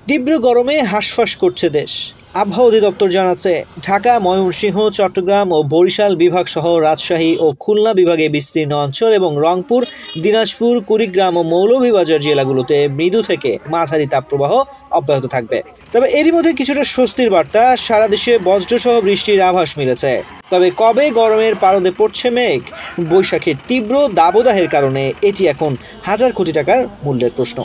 তীব্র গরমে হাঁসফাঁস করছে দেশ। আবহাওয়া অধিদপ্তর জানাচ্ছে, ঢাকা, ময়মনসিংহ, চট্টগ্রাম ও বরিশাল বিভাগ সহ রাজশাহী ও খুলনা বিভাগে বিস্তীর্ণ অঞ্চল এবং রংপুর, দিনাজপুর, কুড়িগ্রাম ও মৌলভীবাজার জেলাগুলোতে মৃদু থেকে মাঝারি তাপপ্রবাহ অব্যাহত থাকবে। তবে এরই মধ্যে কিছুটা স্বস্তির বার্তা, সারা দেশে বজ্রসহ বৃষ্টির আভাস মিলেছে। তবে কবে গরমের পারদে পড়ছে মেঘ? বৈশাখের তীব্র দাবদাহের কারণে এটি এখন হাজার কোটি টাকার মূল্যের প্রশ্ন।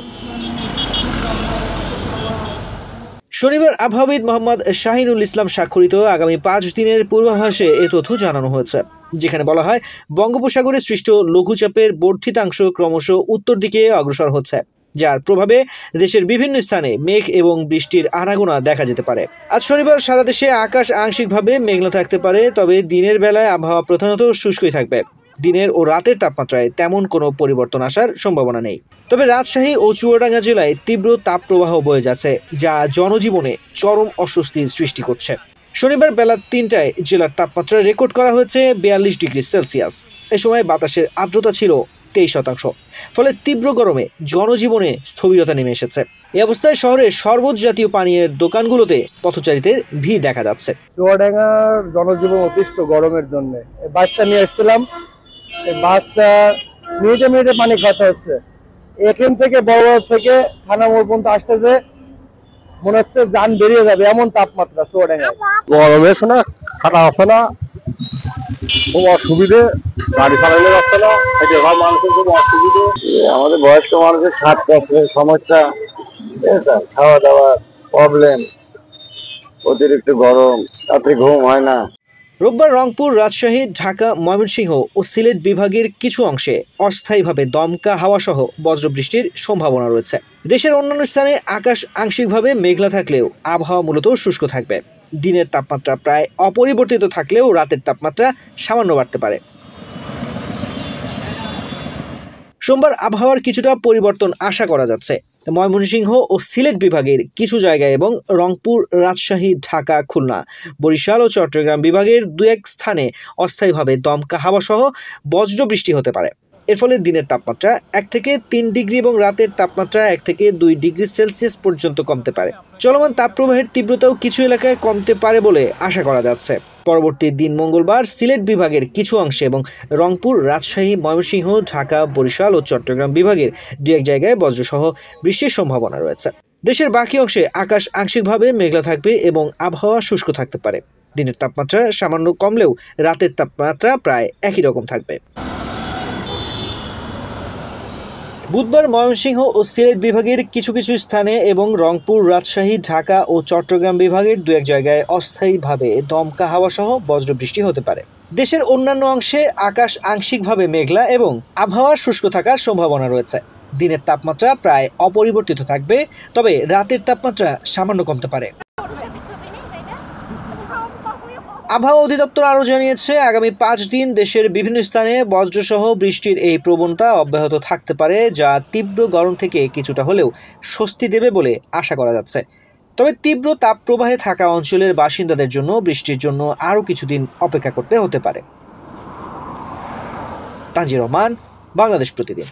শনিবার আবহাওয়াবিদ মোহাম্মদ শাহিনুল ইসলাম স্বাক্ষরিত আগামী 5 দিনের পূর্বাভাসে এ তথ্য জানানো হয়েছে, যেখানে বলা হয় বঙ্গোপসাগরে সৃষ্ট লঘুচাপের বর্ধিতাংশ ক্রমশ উত্তর দিকে অগ্রসর হচ্ছে, যার প্রভাবে দেশের বিভিন্ন স্থানে মেঘ এবং বৃষ্টির আনাগোনা দেখা যেতে পারে। আজ শনিবার সারা দেশে আকাশ আংশিকভাবে মেঘলা থাকতে পারে, তবে দিনের বেলায় আবহাওয়া প্রধানত শুষ্কই থাকবে। দিনের ও রাতের তাপমাত্রায় তেমন কোনো পরিবর্তন আসার সম্ভাবনা নেই। তবে রাজশাহী ও চুয়াডাঙ্গা জেলায় তীব্র তাপপ্রবাহ বয়ে যাচ্ছে, যা জনজীবনে চরম অস্বস্তির সৃষ্টি করছে। শনিবার বেলা 3টায় জেলার তাপমাত্রা রেকর্ড করা হয়েছে 42 ডিগ্রি সেলসিয়াস। এ সময় বাতাসের আর্দ্রতা ছিল 23%। ফলে তীব্র গরমে জনজীবনে স্থবিরতা নেমে এসেছে। এই অবস্থায় শহরের সর্বোচ্চ জাতীয় পানীয়ের দোকানগুলোতে পথচারীদের ভিড় দেখা যাচ্ছে। চুয়াডাঙ্গার জনজীবন অতিষ্ঠ গরমের জন্য বাচ্চা নিয়ে এসেছিলাম, বাচ্চা মিনিটে মিনিটে পানি খাওয়াতে হচ্ছে। এখান থেকে বড় থেকে থানা মোড় পর্যন্ত আসতেছে মনে হচ্ছে যান বেরিয়ে যাবে, এমন তাপমাত্রা চুয়াডাঙ্গায়। গরমে শোনা খাটা আসছে না, খুব অসুবিধে, গাড়ি চালানো যাচ্ছে না, মানুষের খুব অসুবিধে। আমাদের বয়স্ক মানুষের শ্বাসকষ্টের সমস্যা, খাওয়া দাওয়া প্রবলেম, অতিরিক্ত গরম, রাতে ঘুম হয় না। রোববার রংপুর, রাজশাহী, ঢাকা, ময়মনসিংহ ও সিলেট বিভাগের কিছু অংশে অস্থায়ীভাবে দমকা হাওয়া সহ বজ্রবৃষ্টির সম্ভাবনা রয়েছে। দেশের অন্যান্য স্থানে আকাশ আংশিকভাবে মেঘলা থাকলেও আবহাওয়া মূলত শুষ্ক থাকবে। দিনের তাপমাত্রা প্রায় অপরিবর্তিত থাকলেও রাতের তাপমাত্রা সামান্য বাড়তে পারে। সোমবার আবহাওয়ার কিছুটা পরিবর্তন আশা করা যাচ্ছে। ময়মনসিংহ ও সিলেট বিভাগের কিছু জায়গায় এবং রংপুর, রাজশাহী, ঢাকা, খুলনা, বরিশাল ও চট্টগ্রাম বিভাগের 2-1 স্থানে অস্থায়ীভাবে দমকা হাওয়া সহ বজ্র বৃষ্টি হতে পারে। এর ফলে দিনের তাপমাত্রা 1 থেকে 3 ডিগ্রি এবং রাতের তাপমাত্রা 1 থেকে 2 ডিগ্রি সেলসিয়াস পর্যন্ত কমতে পারে। চলমান তাপপ্রবাহের তীব্রতাও কিছু এলাকায় কমতে পারে বলে আশা করা যাচ্ছে। পরবর্তী দিন মঙ্গলবার সিলেট বিভাগের কিছু অংশে এবং রংপুর, রাজশাহী, ময়মনসিংহ, ঢাকা, বরিশাল ও চট্টগ্রাম বিভাগের 2-1 জায়গায় বজ্রসহ বৃষ্টির সম্ভাবনা রয়েছে। দেশের বাকি অংশে আকাশ আংশিকভাবে মেঘলা থাকবে এবং আবহাওয়া শুষ্ক থাকতে পারে। দিনের তাপমাত্রা সামান্য কমলেও রাতের তাপমাত্রা প্রায় একই রকম থাকবে। বুধবার ময়মনসিংহ ও সিলেট বিভাগের কিছু কিছু স্থানে এবং রংপুর, রাজশাহী, ঢাকা ও চট্টগ্রাম বিভাগের 2-1 জায়গায় অস্থায়ীভাবে দমকা হাওয়া সহ বজ্রবৃষ্টি হতে পারে। দেশের অন্যান্য অংশে আকাশ আংশিকভাবে মেঘলা এবং আবহাওয়া শুষ্ক থাকার সম্ভাবনা রয়েছে। দিনের তাপমাত্রা প্রায় অপরিবর্তিত থাকবে, তবে রাতের তাপমাত্রা সামান্য কমতে পারে। আবহাওয়া অধিদপ্তর আরও জানিয়েছে, আগামী 5 দিন দেশের বিভিন্ন স্থানে বজ্রসহ বৃষ্টির এই প্রবণতা অব্যাহত থাকতে পারে, যা তীব্র গরম থেকে কিছুটা হলেও স্বস্তি দেবে বলে আশা করা যাচ্ছে। তবে তীব্র তাপপ্রবাহে থাকা অঞ্চলের বাসিন্দাদের জন্য বৃষ্টির জন্য আরও কিছুদিন অপেক্ষা করতে হতে পারে। তানজির রহমান, বাংলাদেশ প্রতিদিন।